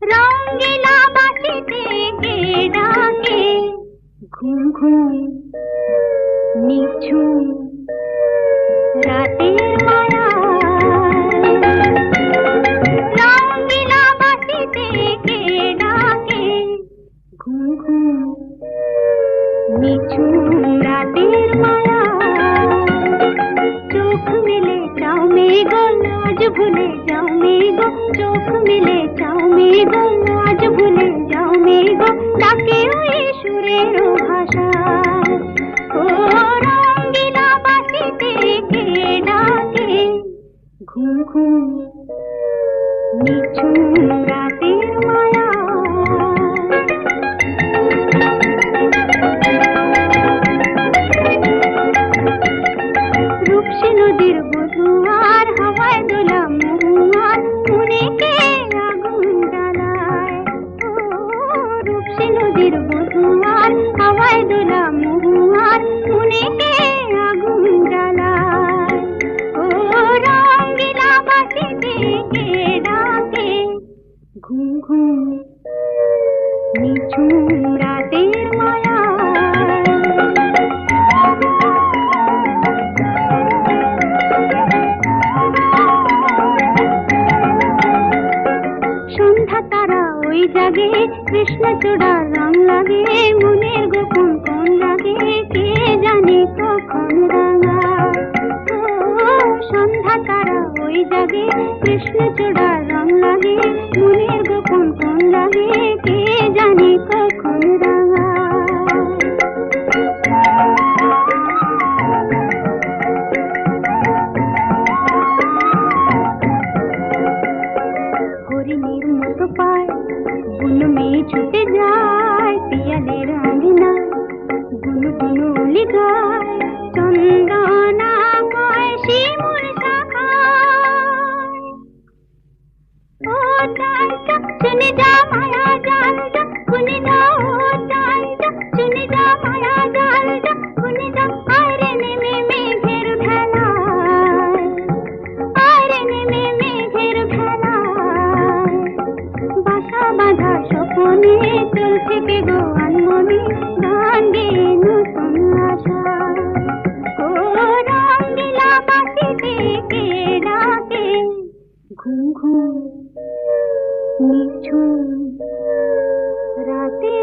রঙিলা বাঁশিতে কে ডাকে ঘুম ঘুম নিঝুম রাতের মায়া। রঙিলা বাঁশিতে কে ডাকে ঘুম ঘুম নিঝুম রাতের মায়া। চোখ মেলে চাও মেঘো আজ ভুলে যাও মেঘো, চোখ মেলে চাও মেঘো আজ ভুলে যাও মেঘো, ডাকে ওই সুরের ভাষা। ও রঙিলা বাঁশিতে কে ডাকে ঘুম ঘুম নিঝুম রাতের মায়া। রূপসী নদীর বধুয়ার হাওয়ায় দোলা মহুয়ার মনে কে আগুন জ্বালায়। রূপসী নদীর বধুয়ার হাওয়ায় দোলা মহুয়ার মনে কে আগুন জ্বালায়। ও রঙিলা বাঁশিতে কে ডাকে ঘুম ঘুম নিঝুম রাতের মায়া। সন্ধ্যা তারা ওই জাগে কৃষ্ণচূড়া রং লাগে, মনের গোপন কোন লাগে কে জানে কখন রাঙায়। সন্ধ্যা তারা ওই জাগে কৃষ্ণচূড়া রং লাগে, মনের গোপন কোন লাগে কে জানে কখন রাঙায়। হরিণীর মতো পায় বুন মেয়ে ছুটে যায়, পিয়ালের আঙিনা বুন বুন উলি গায়, চন্দনা কয় শিমুল শাখায়। ও চাঁদ শুনে যা মায়া জাল যা শুনে যা, ও চাঁদ শুনে যা মায়া জাল যা শুনে যা, আরে নেমে মেঘের ভেলায়, আরে নেমে মেঘের ভেলায়। বাসা বাঁধা স্বপনে চলছে কে গো আনমনে, গান গেয়ে নতুন আশা। ও রঙিলা বাঁশিতে কে ডাকে ঘুম ঘুম নিঝুম রাতে।